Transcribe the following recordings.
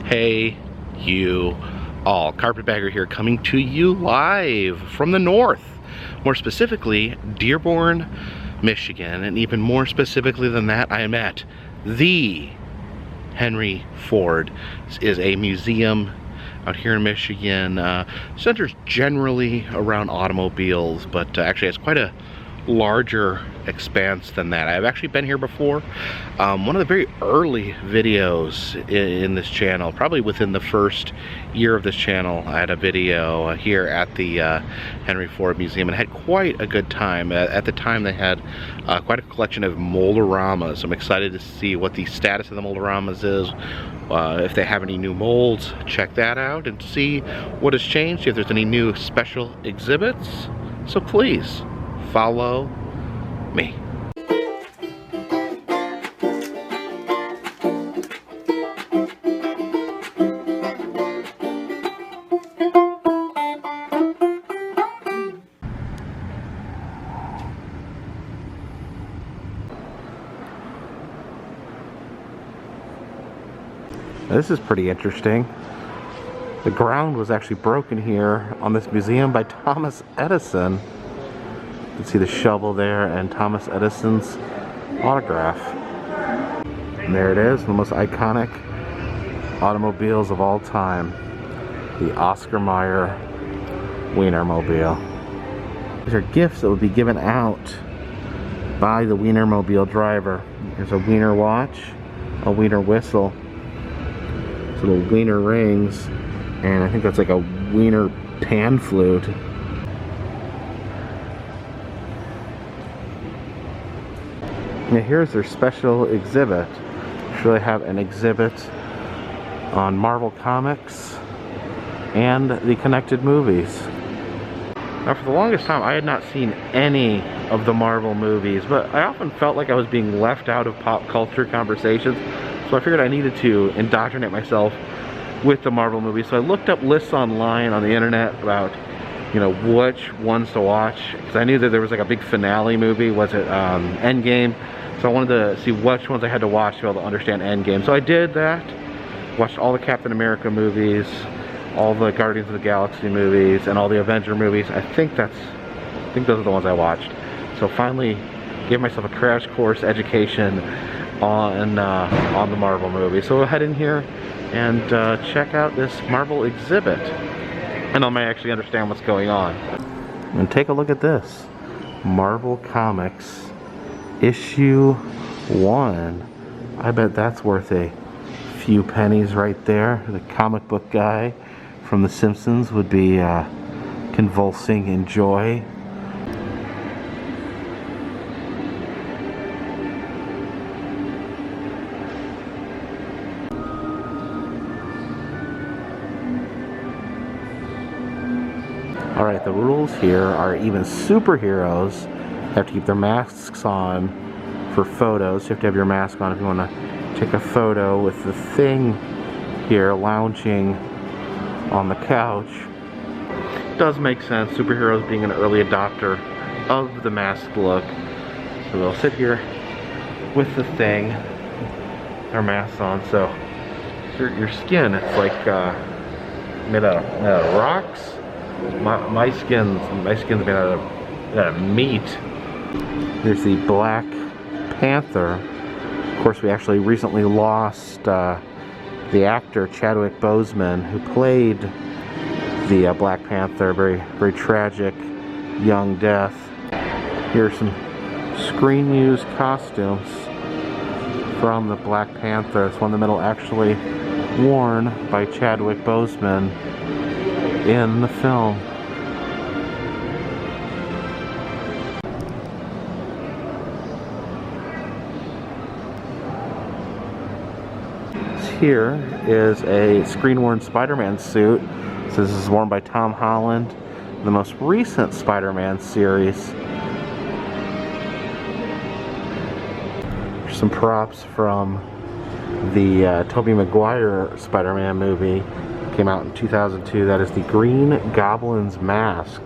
Hey, you all. Carpetbagger here, coming to you live from the north. More specifically, Dearborn, Michigan. And even more specifically than that, I am at the Henry Ford. This is a museum out here in Michigan. Centers generally around automobiles, but actually has quite a larger expanse than that. I've actually been here before. One of the very early videos in this channel, probably within the first year of this channel, I had a video here at the Henry Ford Museum and had quite a good time. At the time they had quite a collection of moldoramas. I'm excited to see what the status of the moldoramas is. If they have any new molds, check that out and see what has changed, if there's any new special exhibits. So please, follow me. This is pretty interesting. The ground was actually broken here on this museum by Thomas Edison. You can see the shovel there and Thomas Edison's autograph. And there it is, one of the most iconic automobiles of all time. The Oscar Mayer Wienermobile. These are gifts that would be given out by the Wienermobile driver. There's a Wiener watch, a Wiener whistle, little Wiener rings, and I think that's like a Wiener pan flute. Now here's their special exhibit. Sure, they have an exhibit on Marvel Comics and the connected movies. Now for the longest time I had not seen any of the Marvel movies, but I often felt like I was being left out of pop culture conversations. So I figured I needed to indoctrinate myself with the Marvel movies. So I looked up lists online on the internet about, you know, which ones to watch. Because I knew that there was like a big finale movie. Was it Endgame? So I wanted to see which ones I had to watch to be able to understand Endgame. So I did that. Watched all the Captain America movies, all the Guardians of the Galaxy movies, and all the Avenger movies. I think those are the ones I watched. So finally gave myself a crash course education on the Marvel movie. So we'll head in here and check out this Marvel exhibit, and I may actually understand what's going on. And take a look at this. Marvel Comics issue 1. I bet that's worth a few pennies right there. The comic book guy from The Simpsons would be convulsing in joy. Alright, the rules here are even superheroes have to keep their masks on for photos. You have to have your mask on if you want to take a photo with the Thing here lounging on the couch. Does make sense, superheroes being an early adopter of the mask look. So they'll sit here with the Thing, their masks on. So your skin, it's like made out of rocks. My skin's made out of meat. Here's the Black Panther. Of course, we actually recently lost the actor Chadwick Boseman, who played the Black Panther. Very, very tragic young death. Here's some screen used costumes from the Black Panther. It's one in the middle, actually worn by Chadwick Boseman in the film. Here is a screen-worn Spider-Man suit. So this is worn by Tom Holland, the most recent Spider-Man series. Some props from the Tobey Maguire Spider-Man movie. Came out in 2002. That is the Green Goblin's mask,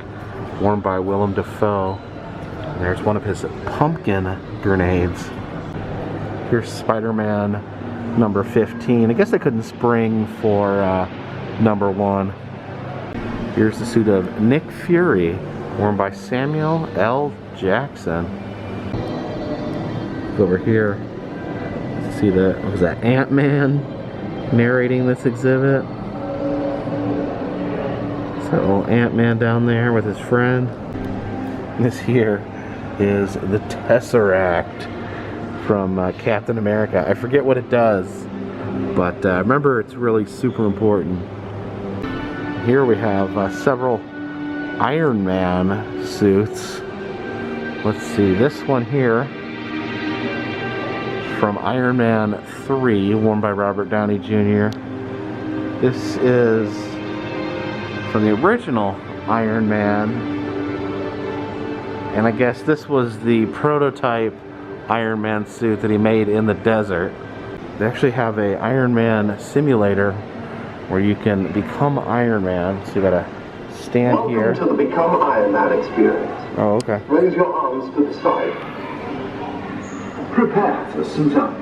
worn by Willem Dafoe. And there's one of his pumpkin grenades. Here's Spider-Man number 15. I guess I couldn't spring for number 1. Here's the suit of Nick Fury, worn by Samuel L. Jackson. Look over here. See the, what was that, Ant-Man narrating this exhibit? So little Ant-Man down there with his friend. This here is the Tesseract from Captain America. I forget what it does, but remember, it's really super important. Here we have several Iron Man suits. Let's see, this one here from Iron Man 3, worn by Robert Downey Jr. This is from the original Iron Man, and I guess this was the prototype Iron Man suit that he made in the desert. They actually have a Iron Man simulator where you can become Iron Man. So you gotta stand Welcome here. to the Become Iron Man experience. Oh, okay. Raise your arms to the side. Prepare to suit up.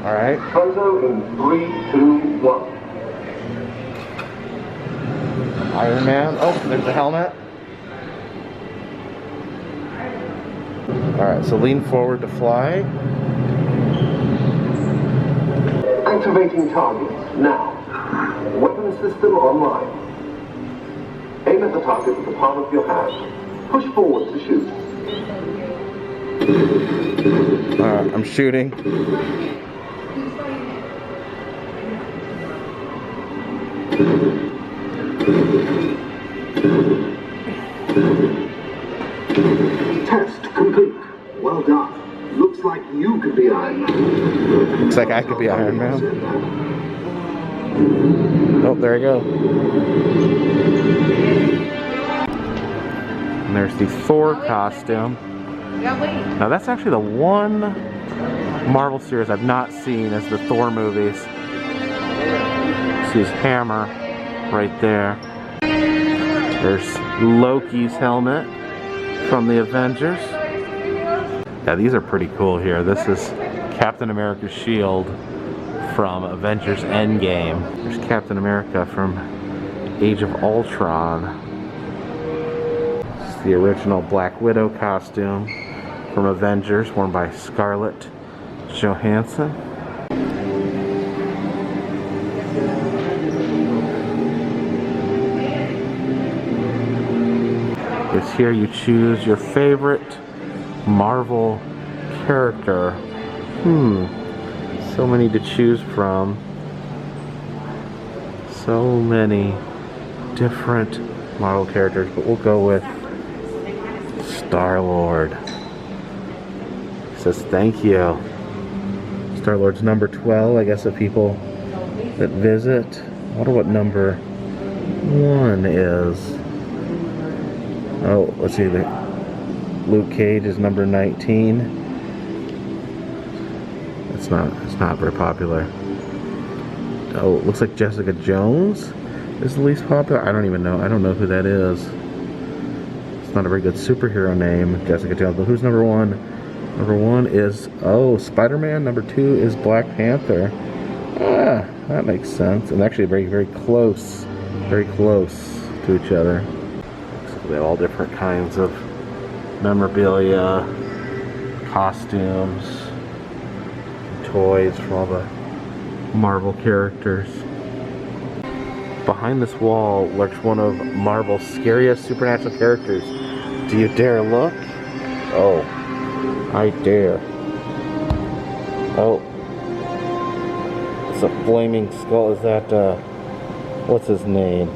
Alright. Photo in 3, 2, 1. Iron Man. Oh, there's the helmet. Alright, so lean forward to fly. Activating targets now. Weapon system online. Aim at the target with the palm of your hand. Push forward to shoot. Alright, I'm shooting. Test complete. Well done. Looks like you could be Iron Man. Looks like I could be Iron Man. Oh, there I go. And there's the Thor costume. Now that's actually the one Marvel series I've not seen as the Thor movies. See his hammer right there. There's Loki's helmet from the Avengers. Yeah, these are pretty cool here. This is Captain America's shield from Avengers Endgame. There's Captain America from Age of Ultron. This is the original Black Widow costume from Avengers, worn by Scarlett Johansson. It's here you choose your favorite Marvel character. So many to choose from. So many different Marvel characters, but we'll go with Star-Lord. He says thank you. Star-Lord's number 12, I guess, of people that visit. I wonder what number 1 is. Oh, let's see. Luke Cage is number 19. It's not very popular. Oh, it looks like Jessica Jones is the least popular. I don't even know. I don't know who that is. It's not a very good superhero name, Jessica Jones. But who's number 1? Number 1 is, oh, Spider-Man. Number 2 is Black Panther. Ah, that makes sense. And actually very close to each other. So they have all different kinds of memorabilia, costumes, toys from all the Marvel characters. Behind this wall lurks one of Marvel's scariest supernatural characters. Do you dare look? Oh, I dare. Oh, it's a flaming skull. Is that, what's his name?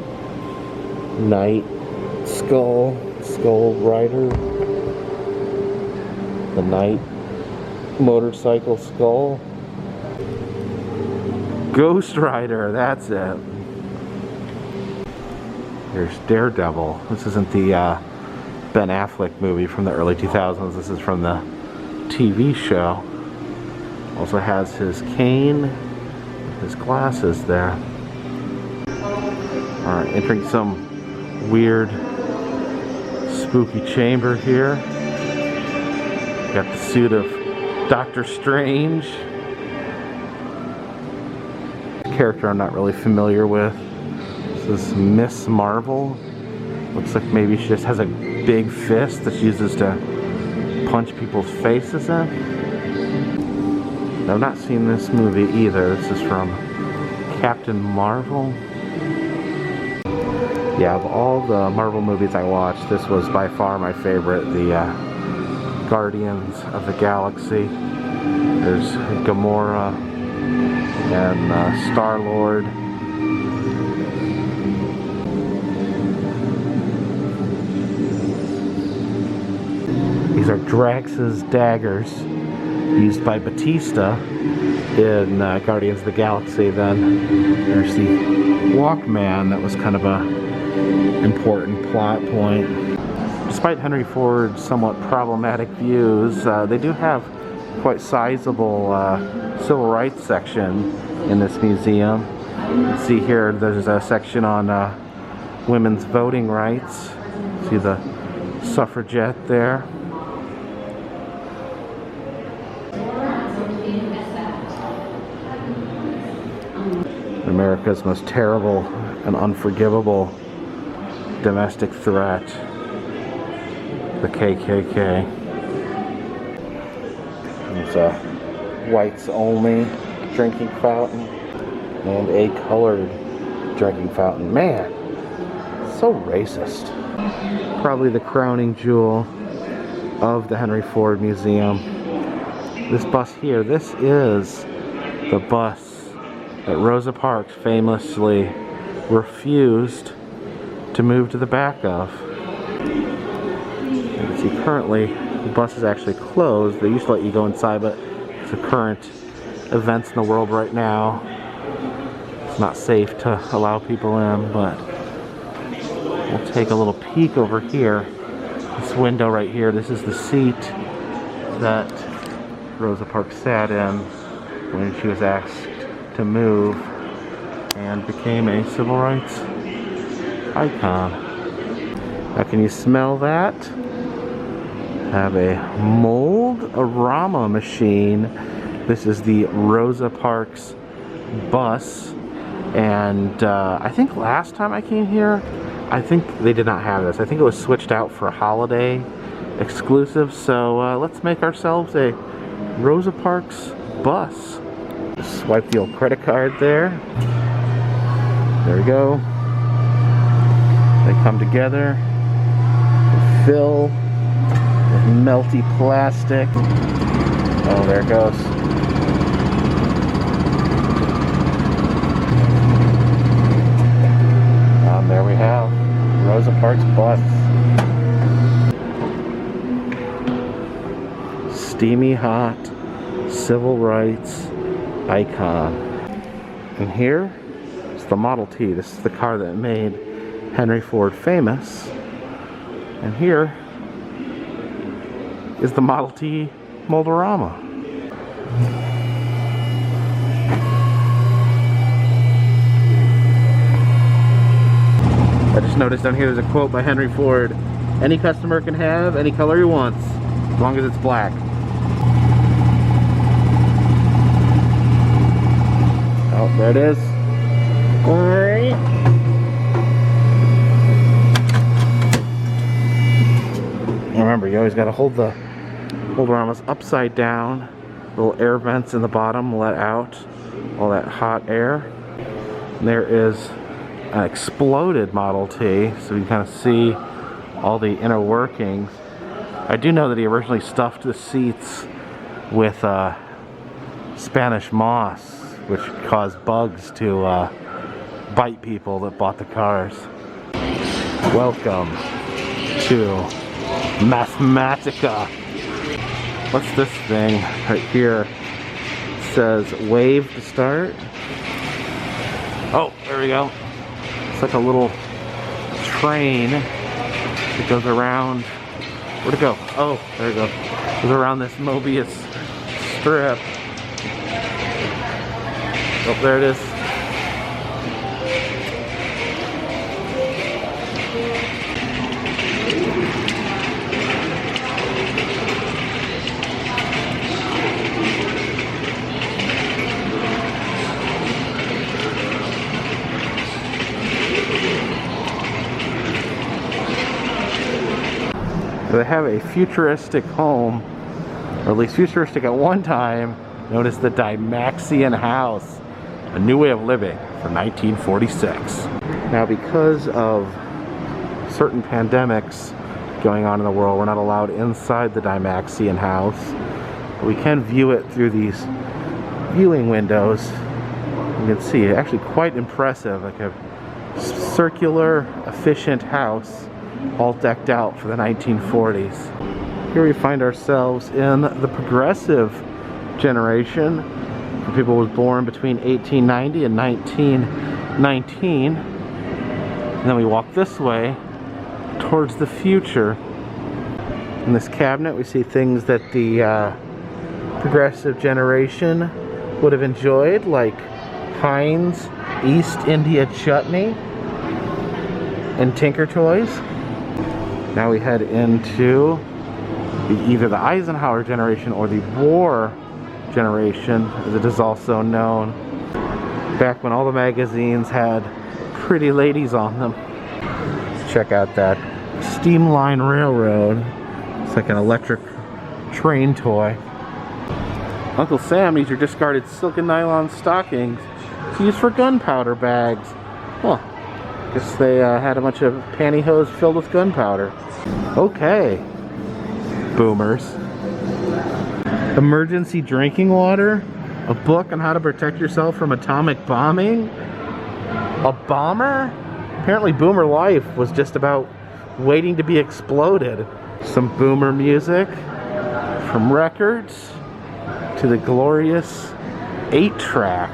Night Skull Rider? The Night Motorcycle Skull? Ghost Rider, that's it. Here's Daredevil. This isn't the Ben Affleck movie from the early 2000s. This is from the TV show. Also has his cane, his glasses there. Alright, entering some weird, spooky chamber here. Got the suit of Doctor Strange. A character I'm not really familiar with. This is Miss Marvel. Looks like maybe she just has a big fist that she uses to punch people's faces in. I've not seen this movie either. This is from Captain Marvel. Yeah, of all the Marvel movies I watched, this was by far my favorite. The Guardians of the Galaxy. There's Gamora and Star-Lord. These are Drax's daggers, used by Batista in Guardians of the Galaxy. Then there's the Walkman, that was kind of a important plot point. Despite Henry Ford's somewhat problematic views, they do have quite sizable civil rights section in this museum. You can see here there's a section on women's voting rights. See the suffragette there. America's most terrible and unforgivable domestic threat, the KKK. There's a whites only drinking fountain and a colored drinking fountain. Man, so racist. Probably the crowning jewel of the Henry Ford Museum. This bus here, this is the bus that Rosa Parks famously refused to move to the back of. You can see currently the bus is actually closed. They used to let you go inside, but it's the current events in the world right now. It's not safe to allow people in, but we'll take a little peek over here. This window right here, this is the seat that Rosa Parks sat in when she was asked to move and became a civil rights icon. Now, can you smell that? Have a mold-a-rama machine. This is the Rosa Parks Bus, and I think last time I came here, I think they did not have this. I think it was switched out for a holiday exclusive, so let's make ourselves a Rosa Parks Bus. Swipe the old credit card there. There we go. They come together, fill with melty plastic. Oh, there it goes. And there we have Rosa Parks Bus. Steamy hot civil rights icon. And here is the Model T. This is the car that made Henry Ford famous. And here is the Model T Mold-a-rama. I just noticed down here there's a quote by Henry Ford. Any customer can have any color he wants, as long as it's black. Oh, there it is. Remember, you always got to hold the Mold-a-ramas upside down. Little air vents in the bottom let out all that hot air. And there is an exploded Model T, so you can kind of see all the inner workings. I do know that he originally stuffed the seats with Spanish moss, which caused bugs to bite people that bought the cars. Welcome to Mathematica. What's this thing right here? It says wave to start. Oh, there we go. It's like a little train that goes around. Where'd it go? Oh, there it goes. It goes around this Mobius strip. Oh, there it is. They have a futuristic home, or at least futuristic at one time, known as the Dymaxion House, a new way of living for 1946. Now, because of certain pandemics going on in the world, we're not allowed inside the Dymaxion House, but we can view it through these viewing windows. You can see actually quite impressive, like a circular, efficient house, all decked out for the 1940s. Here we find ourselves in the progressive generation. For people who was born between 1890 and 1919. And then we walk this way towards the future. In this cabinet we see things that the progressive generation would have enjoyed, like Heinz East India Chutney and Tinker Toys. Now we head into either the Eisenhower generation or the War generation, as it is also known. Back when all the magazines had pretty ladies on them. Check out that Steamline Railroad. It's like an electric train toy. Uncle Sam needs your discarded silk and nylon stockings to use for gunpowder bags. Huh. Guess they had a bunch of pantyhose filled with gunpowder. Okay. Boomers. Emergency drinking water? A book on how to protect yourself from atomic bombing? A bomber? Apparently boomer life was just about waiting to be exploded. Some boomer music, from records to the glorious 8-track.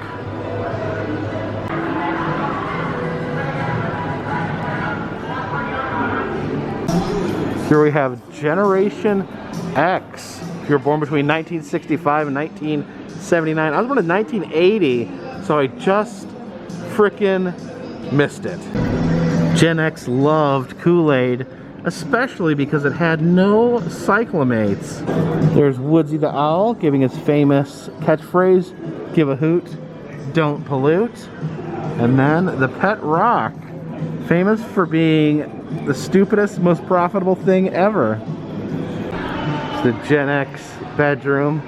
Here we have Generation X. If you were born between 1965 and 1979. I was born in 1980, so I just frickin' missed it. Gen X loved Kool-Aid, especially because it had no cyclamates. There's Woodsy the Owl giving his famous catchphrase, "Give a hoot, don't pollute." And then the Pet Rock, famous for being the stupidest, most profitable thing ever. It's the Gen X bedroom.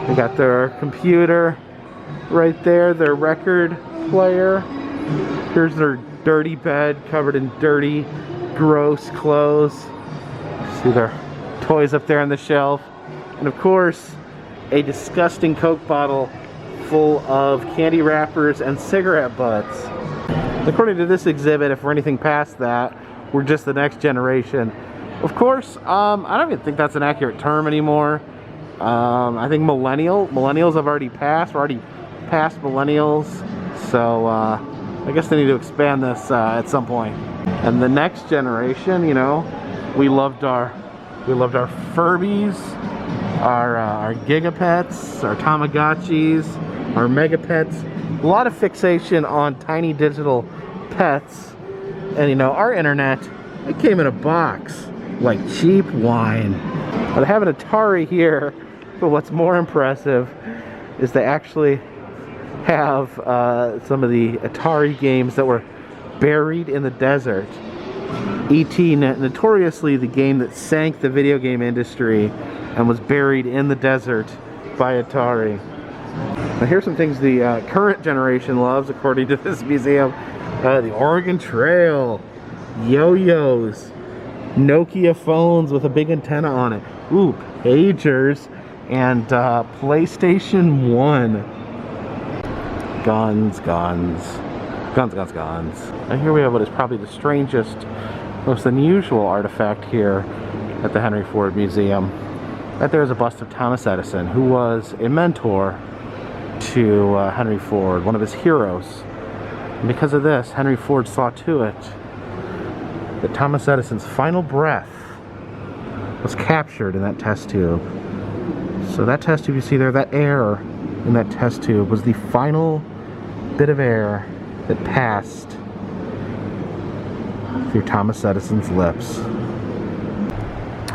They got their computer right there, their record player. Here's their dirty bed covered in dirty, gross clothes. See their toys up there on the shelf. And of course, a disgusting Coke bottle full of candy wrappers and cigarette butts. According to this exhibit, if we're anything past that, we're just the next generation. Of course, I don't even think that's an accurate term anymore. I think millennials have already passed. We're already past millennials. So I guess they need to expand this at some point. And the next generation, you know, we loved our Furbies, our Gigapets, our Tamagotchis, our Megapets. A lot of fixation on tiny digital pets. And you know, our internet, it came in a box like cheap wine. But I have an Atari here, but what's more impressive is they actually have some of the Atari games that were buried in the desert. E.T., notoriously the game that sank the video game industry and was buried in the desert by Atari. Now here's some things the current generation loves, according to this museum. The Oregon Trail, yo-yos, Nokia phones with a big antenna on it. Ooh, pagers, and PlayStation 1. Guns. And here we have what is probably the strangest, most unusual artifact here at the Henry Ford Museum. Right there is a bust of Thomas Edison, who was a mentor to Henry Ford, one of his heroes. And because of this, Henry Ford saw to it that Thomas Edison's final breath was captured in that test tube. So that test tube you see there, that air in that test tube was the final bit of air that passed through Thomas Edison's lips.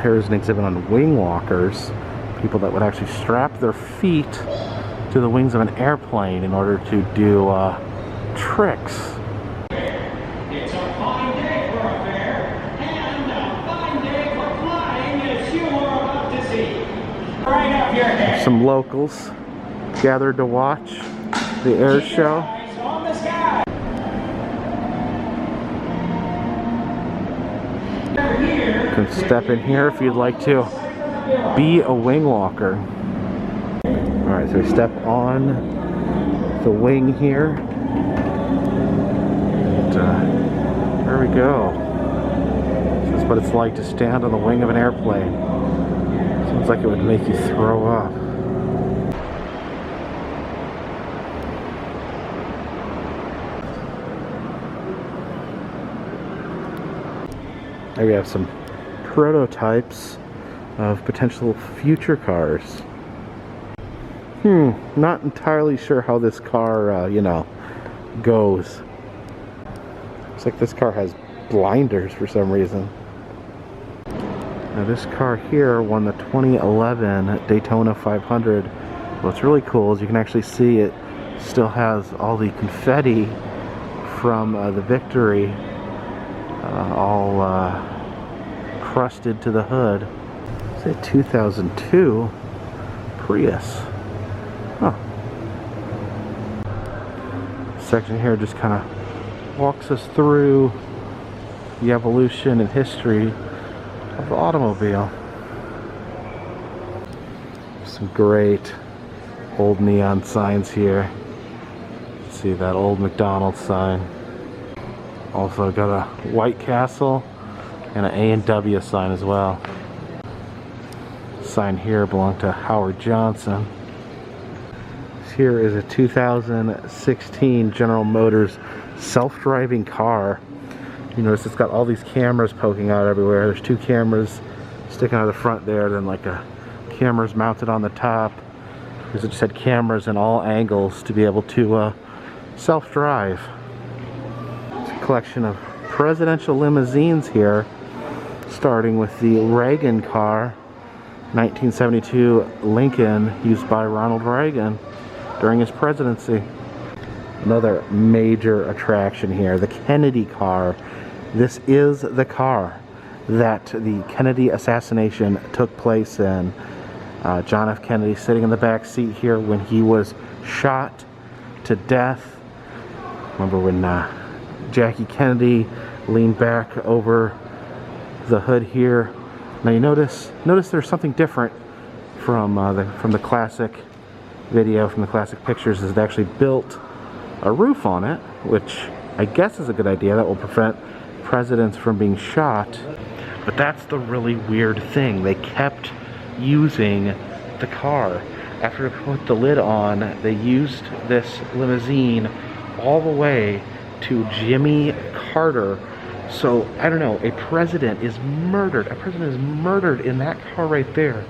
Here's an exhibit on wing walkers, people that would actually strap their feet to the wings of an airplane in order to do tricks. It's a fine day for a fair and a fine day for flying. Some locals gathered to watch the air show. You can step in here if you'd like to be a wing walker. Alright, so we step on the wing here. And, there we go. This is what it's like to stand on the wing of an airplane. Seems like it would make you throw up. There we have some prototypes of potential future cars. Not entirely sure how this car, you know, goes. Looks like this car has blinders for some reason. Now this car here won the 2011 Daytona 500. What's really cool is you can actually see it still has all the confetti from the victory all crusted to the hood. It's a 2002 Prius. Huh. This section here just kind of walks us through the evolution and history of the automobile. Some great old neon signs here. See that old McDonald's sign. Also got a White Castle and an A&W sign as well. Sign here belonged to Howard Johnson. Here is a 2016 General Motors self-driving car. You notice it's got all these cameras poking out everywhere. There's two cameras sticking out of the front there, then like a cameras mounted on the top. Because it just had cameras in all angles to be able to self-drive. It's a collection of presidential limousines here, starting with the Reagan car, 1972 Lincoln, used by Ronald Reagan during his presidency. Another major attraction here, the Kennedy car. This is the car that the Kennedy assassination took place in. John F. Kennedy sitting in the back seat here when he was shot to death. Remember when Jackie Kennedy leaned back over the hood here. Now you notice there's something different from the classic video, from the classic pictures, is it actually built a roof on it, which I guess is a good idea. That will prevent presidents from being shot. But that's the really weird thing. They kept using the car. After they put the lid on, they used this limousine all the way to Jimmy Carter. So, I don't know, a president is murdered. A president is murdered in that car right there.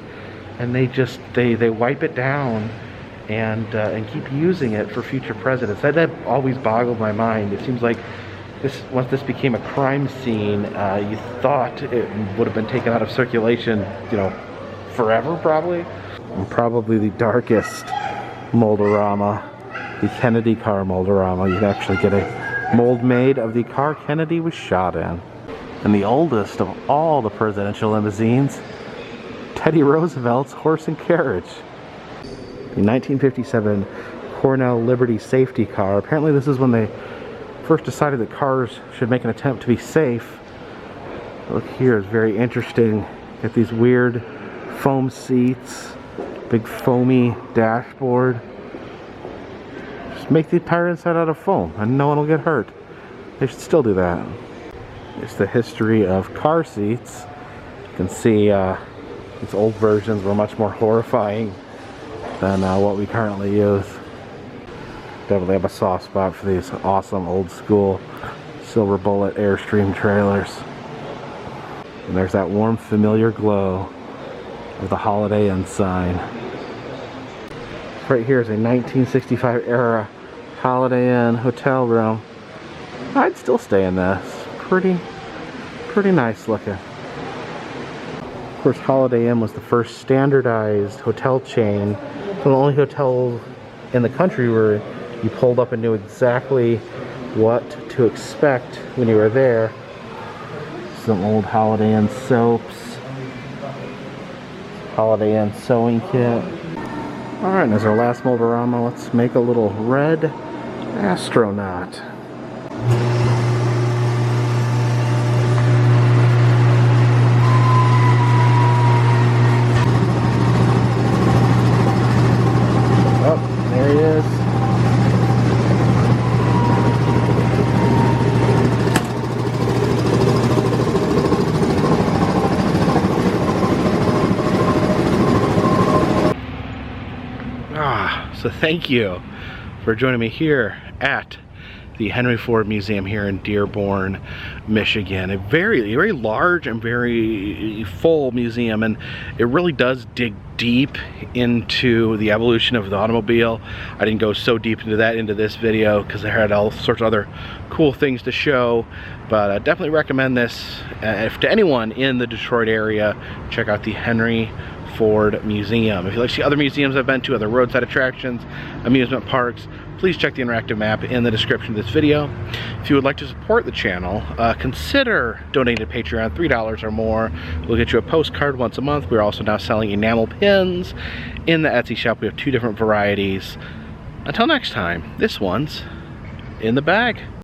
And they wipe it down and keep using it for future presidents. That always boggled my mind. It seems like once this became a crime scene, you thought it would have been taken out of circulation, you know, forever probably. And probably the darkest moldorama, the Kennedy car moldorama. You can actually get a mold made of the car Kennedy was shot in. And the oldest of all the presidential limousines, Teddy Roosevelt's horse and carriage. The 1957 Cornell Liberty safety car. Apparently this is when they first decided that cars should make an attempt to be safe. Look here, it's very interesting. Got these weird foam seats, big foamy dashboard. Just make the entire inside out of foam and no one will get hurt. They should still do that. It's the history of car seats. You can see these old versions were much more horrifying than what we currently use. Definitely have a soft spot for these awesome old school Silver Bullet Airstream trailers. And there's that warm familiar glow of the Holiday Inn sign. Right here is a 1965 era Holiday Inn hotel room. I'd still stay in this. Pretty nice looking. Of course, Holiday Inn was the first standardized hotel chain. The only hotel in the country where you pulled up and knew exactly what to expect when you were there. Some old Holiday Inn soaps. Holiday Inn sewing kit. Alright, and as our last Motorama, let's make a little red astronaut. Oh, there he is. So thank you for joining me here at the Henry Ford Museum here in Dearborn, Michigan. A very large and very full museum, and it really does dig deep into the evolution of the automobile. I didn't go so deep into that into this video because I had all sorts of other cool things to show, but I definitely recommend this if to anyone in the Detroit area. Check out the Henry Ford Museum. If you'd like to see other museums I've been to, other roadside attractions, amusement parks, please check the interactive map in the description of this video. If you would like to support the channel, consider donating to Patreon. $3 or more will get you a postcard once a month. We're also now selling enamel pins in the Etsy shop. We have 2 different varieties. Until next time, this one's in the bag.